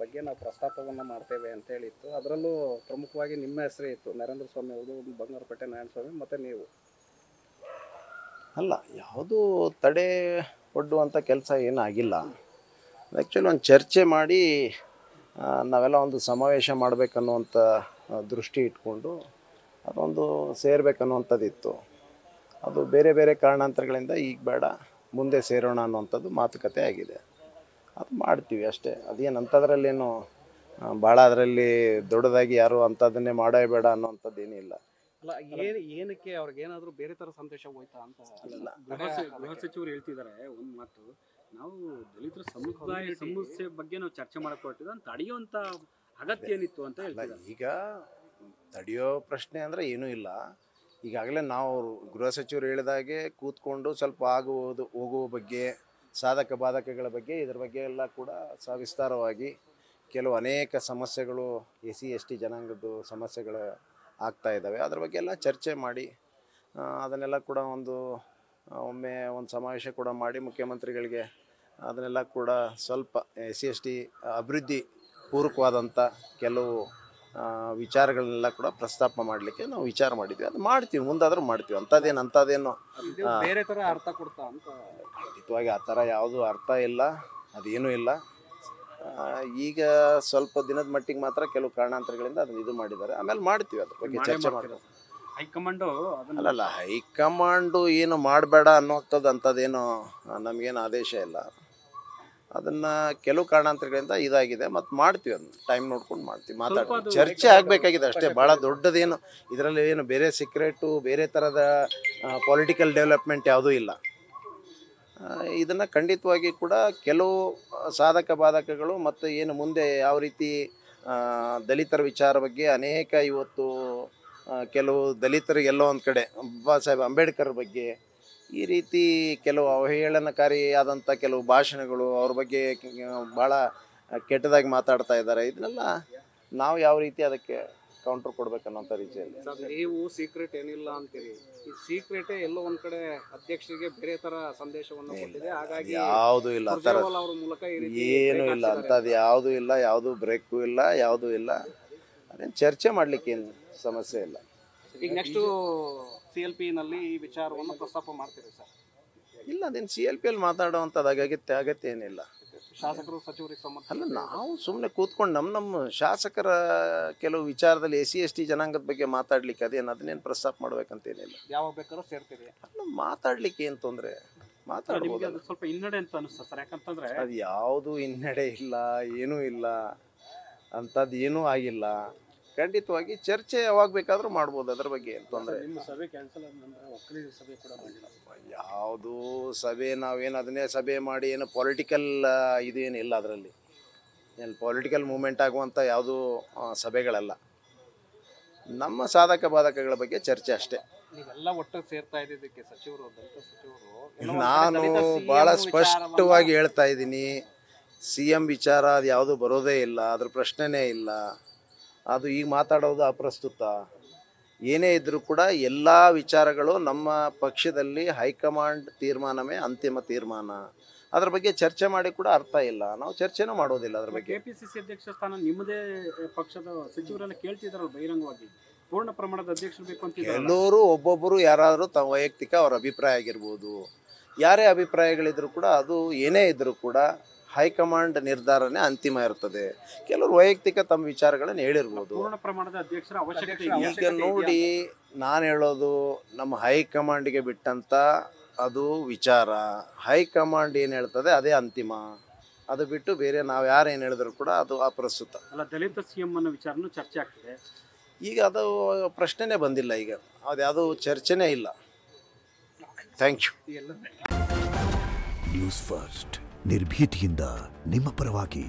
ಬಗ್ಗೆ ನಾವು ಪ್ರಸ್ತಾಪವನ್ನು ಮಾಡ್ತೇವೆ ಅಂತ ಹೇಳಿತ್ತು. ಅದರಲ್ಲೂ ಪ್ರಮುಖವಾಗಿ ನಿಮ್ಮ ಹೆಸರೇ ಇತ್ತು, ನರೇಂದ್ರ ಸ್ವಾಮಿ ಅವರು, ಬಂಗಾರಪೇಟೆ ನಾರಾಯಣಸ್ವಾಮಿ ಮತ್ತು ನೀವು. ಅಲ್ಲ, ಯಾವುದೂ ತಡೆ ಒಡ್ಡುವಂಥ ಕೆಲಸ ಏನೂ ಆಗಿಲ್ಲ. ಆ್ಯಕ್ಚುಲಿ ಒಂದು ಚರ್ಚೆ ಮಾಡಿ ನಾವೆಲ್ಲ ಒಂದು ಸಮಾವೇಶ ಮಾಡಬೇಕನ್ನುವಂಥ ದೃಷ್ಟಿ ಇಟ್ಕೊಂಡು ಅದೊಂದು ಸೇರಬೇಕನ್ನುವಂಥದ್ದಿತ್ತು. ಅದು ಬೇರೆ ಬೇರೆ ಕಾರಣಾಂತರಗಳಿಂದ ಈಗ ಬೇಡ, ಮುಂದೆ ಸೇರೋಣ ಅನ್ನುವಂಥದ್ದು ಮಾತುಕತೆ ಆಗಿದೆ. ಅದು ಮಾಡ್ತೀವಿ ಅಷ್ಟೇ. ಅದೇನು ಅಂಥದ್ರಲ್ಲೇನು ಭಾಳ ಅದರಲ್ಲಿ ದೊಡ್ಡದಾಗಿ ಯಾರು ಅಂಥದ್ದನ್ನೇ ಮಾಡೇ ಬೇಡ ಅನ್ನೋವಂಥದ್ದು ಏನಿಲ್ಲ. ಅಲ್ಲ, ಏನಕ್ಕೆ ಅವ್ರಿಗೇನಾದರೂ ಬೇರೆ ಥರ ಸಂದೇಶ ಹೋಯ್ತಾ ಅಂತ? ಅಲ್ಲ, ಗೃಹ ಸಚಿವರು ಹೇಳ್ತಿದ್ದಾರೆ ಒಂದು ಮಾತು, ನಾವು ದಲಿತರ ಸಮಸ್ಯೆ ಬಗ್ಗೆ ನಾವು ಚರ್ಚೆ ಮಾಡಕ್ಕೆ ಹೊರಟಿದ್ದು ಅಂತ ತಡೆಯುವಂಥ ಅಗತ್ಯ ಏನಿತ್ತು ಅಂತ ಹೇಳ್ತಾರೆ. ಈಗ ತಡೆಯೋ ಪ್ರಶ್ನೆ ಅಂದರೆ ಏನೂ ಇಲ್ಲ. ಈಗಾಗಲೇ ನಾವು ಗೃಹ ಸಚಿವರು ಹೇಳಿದಾಗೆ ಕೂತ್ಕೊಂಡು ಸ್ವಲ್ಪ ಆಗುವುದು ಹೋಗುವ ಬಗ್ಗೆ, ಸಾಧಕ ಬಾಧಕಗಳ ಬಗ್ಗೆ, ಇದ್ರ ಬಗ್ಗೆ ಎಲ್ಲ ಕೂಡ ಸವಿಸ್ತಾರವಾಗಿ ಕೆಲವು ಅನೇಕ ಸಮಸ್ಯೆಗಳು SC ST ಜನಾಂಗದ್ದು ಸಮಸ್ಯೆಗಳು ಆಗ್ತಾ ಇದ್ದಾವೆ. ಅದ್ರ ಬಗ್ಗೆ ಎಲ್ಲ ಚರ್ಚೆ ಮಾಡಿ ಅದನ್ನೆಲ್ಲ ಕೂಡ ಒಮ್ಮೆ ಒಂದು ಸಮಾವೇಶ ಕೂಡ ಮಾಡಿ ಮುಖ್ಯಮಂತ್ರಿಗಳಿಗೆ ಅದನ್ನೆಲ್ಲ ಕೂಡ ಸ್ವಲ್ಪ SC ST ಅಭಿವೃದ್ಧಿ ಪೂರಕವಾದಂಥ ಕೆಲವು ವಿಚಾರಗಳನ್ನೆಲ್ಲ ಕೂಡ ಪ್ರಸ್ತಾಪ ಮಾಡಲಿಕ್ಕೆ ನಾವು ವಿಚಾರ ಮಾಡಿದ್ವಿ. ಅದು ಮಾಡ್ತೀವಿ, ಮುಂದಾದರೂ ಮಾಡ್ತೀವಿ. ಅಂಥದ್ದೇನು ಬೇರೆ ಥರ ಅರ್ಥ ಕೊಡ್ತಾ ಅಂತ? ಖಂಡಿತವಾಗಿ ಆ ಥರ ಯಾವುದೂ ಅರ್ಥ ಇಲ್ಲ, ಅದೇನೂ ಇಲ್ಲ. ಈಗ ಸ್ವಲ್ಪ ದಿನದ ಮಟ್ಟಿಗೆ ಮಾತ್ರ ಕೆಲವು ಕಾರಣಾಂತರಗಳಿಂದ ಅದನ್ನ ಇದು ಮಾಡಿದ್ದಾರೆ. ಆಮೇಲೆ ಮಾಡ್ತೀವಿ, ಅದ್ರ ಬಗ್ಗೆ ಚರ್ಚೆ ಮಾಡ್ತೀವಿ. ಹೈಕಮಾಂಡು ಅಲ್ಲಲ್ಲ, ಹೈಕಮಾಂಡು ಏನು ಮಾಡಬೇಡ ಅನ್ನೋಂಥದ್ದು ಅಂಥದ್ದೇನು ನಮಗೇನು ಆದೇಶ ಇಲ್ಲ. ಅದನ್ನು ಕೆಲವು ಕಾರಣಾಂತರಗಳಿಂದ ಇದಾಗಿದೆ, ಮತ್ತು ಮಾಡ್ತೀವಿ. ಅದನ್ನ ಟೈಮ್ ನೋಡ್ಕೊಂಡು ಮಾಡ್ತೀವಿ, ಮಾತಾಡ್ತೀವಿ. ಚರ್ಚೆ ಆಗಬೇಕಾಗಿದೆ ಅಷ್ಟೇ, ಭಾಳ ದೊಡ್ಡದೇನು ಇದರಲ್ಲಿ ಏನು ಬೇರೆ ಸೀಕ್ರೆಟು ಬೇರೆ ಥರದ ಪೊಲಿಟಿಕಲ್ ಡೆವಲಪ್ಮೆಂಟ್ ಯಾವುದೂ ಇಲ್ಲ. ಇದನ್ನು ಖಂಡಿತವಾಗಿ ಕೂಡ ಕೆಲವು ಸಾಧಕ ಬಾಧಕಗಳು ಮತ್ತು ಏನು ಮುಂದೆ ಯಾವ ರೀತಿ ದಲಿತರ ವಿಚಾರ ಬಗ್ಗೆ ಅನೇಕ ಇವತ್ತು ಕೆಲವು ದಲಿತರಿಗೆ ಎಲ್ಲೋ ಒಂದು ಕಡೆ ಬಾಬಾ ಸಾಹೇಬ್ ಅಂಬೇಡ್ಕರ್ ಬಗ್ಗೆ ಈ ರೀತಿ ಕೆಲವು ಅವಹೇಳನಕಾರಿಯಾದಂಥ ಕೆಲವು ಭಾಷಣಗಳು, ಅವ್ರ ಬಗ್ಗೆ ಭಾಳ ಕೆಟ್ಟದಾಗಿ ಮಾತಾಡ್ತಾ ಇದ್ದಾರೆ. ಇದನ್ನೆಲ್ಲ ನಾವು ಯಾವ ರೀತಿ ಅದಕ್ಕೆ ಕೌಂಟರ್ ಕೊಡ್ಬೇಕನ್ನೋಂಥ ರೀತಿಯಲ್ಲಿ. ನೀವು ಸೀಕ್ರೆಟ್ ಏನಿಲ್ಲ ಅಂತೀರಿ, ಈ ಸೀಕ್ರೆಟೇ ಎಲ್ಲೋ ಒಂದ್ ಕಡೆ ಅಧ್ಯಕ್ಷರಿಗೆ ಬೇರೆ ತರ ಸಂದೇಶವನ್ನು ಕೊಟ್ಟಿದೆ. ಹಾಗಾಗಿ ಯಾವುದೂ ಇಲ್ಲ, ಆ ಥರ ಅವ್ರ ಮೂಲಕ ಏನೂ ಇಲ್ಲ, ಅಂಥದ್ದು ಯಾವುದೂ ಇಲ್ಲ, ಯಾವುದೂ ಬ್ರೇಕು ಇಲ್ಲ, ಯಾವುದೂ ಇಲ್ಲ. ಅದೇನು ಚರ್ಚೆ ಮಾಡಲಿಕ್ಕೆ ಏನು ಸಮಸ್ಯೆ ಇಲ್ಲ. ಈಗ ನೆಕ್ಸ್ಟು CLP ನಲ್ಲಿ ಈ ವಿಚಾರವನ್ನು ಪ್ರಸ್ತಾಪ ಮಾಡ್ತೀರಿ ಸರ್? ಇಲ್ಲ, ಅದೇನು CLP ಯಲ್ಲಿ ಮಾತಾಡುವಂಥದ್ದು ಅಗತ್ಯ ಏನಿಲ್ಲ. ಶಾಸಕರು ಸಚಿವರಿಗೆ ಸಂಬಂಧ ಅಲ್ಲ, ನಾವು ಸುಮ್ಮನೆ ಕೂತ್ಕೊಂಡು ನಮ್ಮ ಶಾಸಕರ ಕೆಲವು ವಿಚಾರದಲ್ಲಿ SC ST ಜನಾಂಗದ ಬಗ್ಗೆ ಮಾತಾಡ್ಲಿಕ್ಕೆ ಅದನ್ನೇನು ಪ್ರಸ್ತಾಪ ಮಾಡ್ಬೇಕಂತೇನಿಲ್ಲ. ಯಾವಾಗ ಬೇಕಾದ್ರೂ ಸೇರ್ತೀರಿ? ಅಲ್ಲ, ಮಾತಾಡ್ಲಿಕ್ಕೆ ಏನು ತೊಂದರೆ, ಮಾತಾಡ್ಬೋದು. ಅದು ಸ್ವಲ್ಪ ಹಿನ್ನಡೆ ಅಂತ ಅನಿಸ್ತದೆ ಸರ್, ಯಾಕಂತಂದ್ರೆ ಅದು ಯಾವುದು ಹಿನ್ನಡೆ ಇಲ್ಲ, ಏನೂ ಇಲ್ಲ, ಅಂಥದ್ದು ಏನೂ ಆಗಿಲ್ಲ. ಖಂಡಿತವಾಗಿ ಚರ್ಚೆ ಯಾವಾಗ ಬೇಕಾದರೂ ಮಾಡ್ಬೋದು, ಅದ್ರ ಬಗ್ಗೆ ಏನು ತೊಂದರೆ. ನಿಮ್ಮ ಸಭೆ ಕ್ಯಾನ್ಸಲ್ ಆದ ನಂತರ ಒಕ್ಕಲಿಗರ ಸಭೆ ಕೂಡ ಮಾಡಿಲ್ಲ. ಯಾವುದು ಸಭೆ, ನಾವೇನು ಅದನ್ನೇ ಸಭೆ ಮಾಡಿ ಏನು ಪೊಲಿಟಿಕಲ್ ಇದೇನಿಲ್ಲ, ಅದರಲ್ಲಿ ಏನು ಪೊಲಿಟಿಕಲ್ ಮೂಮೆಂಟ್ ಆಗುವಂಥ ಯಾವುದೂ ಸಭೆಗಳಲ್ಲ. ನಮ್ಮ ಸಾಧಕ ಬಾಧಕಗಳ ಬಗ್ಗೆ ಚರ್ಚೆ ಅಷ್ಟೇ. ನೀವೆಲ್ಲ ಒಟ್ಟು ಸೇರ್ತಾ ಇದ್ದಿದ್ದಕ್ಕೆ ಸಚಿವರು, ದಲಿತ ಸಚಿವರು, ನಾನು ಭಾಳ ಸ್ಪಷ್ಟವಾಗಿ ಹೇಳ್ತಾ ಇದ್ದೀನಿ, CM ವಿಚಾರ ಅದು ಯಾವುದು ಬರೋದೇ ಇಲ್ಲ, ಅದ್ರ ಪ್ರಶ್ನೆನೇ ಇಲ್ಲ. ಅದು ಈಗ ಮಾತಾಡೋದು ಅಪ್ರಸ್ತುತ. ಏನೇ ಇದ್ದರೂ ಕೂಡ ಎಲ್ಲ ವಿಚಾರಗಳು ನಮ್ಮ ಪಕ್ಷದಲ್ಲಿ ಹೈಕಮಾಂಡ್ ತೀರ್ಮಾನವೇ ಅಂತಿಮ ತೀರ್ಮಾನ. ಅದ್ರ ಬಗ್ಗೆ ಚರ್ಚೆ ಮಾಡಿ ಕೂಡ ಅರ್ಥ ಇಲ್ಲ, ನಾವು ಚರ್ಚೆನೂ ಮಾಡೋದಿಲ್ಲ ಅದ್ರ ಬಗ್ಗೆ. KPCC ಅಧ್ಯಕ್ಷ ಸ್ಥಾನ ನಿಮ್ಮದೇ ಪಕ್ಷದ ಸಚಿವರೆಲ್ಲ ಕೇಳ್ತಿದಾರಲ್ಲ ಬಹಿರಂಗವಾಗಿ, ಪೂರ್ಣ ಪ್ರಮಾಣದ ಅಧ್ಯಕ್ಷರು ಬೇಕು ಅಂತ. ಎಲ್ಲರೂ ಒಬ್ಬೊಬ್ಬರು ಯಾರಾದರೂ ತಮ್ಮ ವೈಯಕ್ತಿಕ ಅವ್ರ ಅಭಿಪ್ರಾಯ ಆಗಿರ್ಬೋದು, ಯಾರೇ ಅಭಿಪ್ರಾಯಗಳಿದ್ರು ಕೂಡ ಅದು ಏನೇ ಇದ್ದರೂ ಕೂಡ ಹೈಕಮಾಂಡ್ ನಿರ್ಧಾರನೇ ಅಂತಿಮ ಇರ್ತದೆ. ಕೆಲವರು ವೈಯಕ್ತಿಕ ತಮ್ಮ ವಿಚಾರಗಳನ್ನು ಹೇಳಿರ್ಬೋದು. ಪೂರ್ಣ ಪ್ರಮಾಣದ ಅಧ್ಯಕ್ಷರ ಅವಶ್ಯಕತೆ ಈಗ ನೋಡಿ, ನಾನು ಹೇಳೋದು ನಮ್ಮ ಹೈಕಮಾಂಡಿಗೆ ಬಿಟ್ಟಂತ ಅದು ವಿಚಾರ. ಹೈಕಮಾಂಡ್ ಏನು ಹೇಳ್ತದೆ ಅದೇ ಅಂತಿಮ, ಅದು ಬಿಟ್ಟು ಬೇರೆ ನಾವು ಯಾರು ಏನು ಹೇಳಿದ್ರು ಕೂಡ ಅದು ಅಪ್ರಸ್ತುತ. ಅಲ್ಲ, ದಲಿತ CM ಅನ್ನೋ ವಿಚಾರನೂ ಚರ್ಚೆ ಆಗ್ತಿದೆ. ಈಗ ಅದು ಪ್ರಶ್ನೆನೇ ಬಂದಿಲ್ಲ, ಈಗ ಅದು ಯಾವುದೂ ಚರ್ಚೆನೇ ಇಲ್ಲ. Thank you. ನ್ಯೂಸ್ ಫಸ್ಟ್, ನಿರ್ಭೀತಿಯಿಂದ ನಿಮ್ಮ ಪರವಾಗಿ.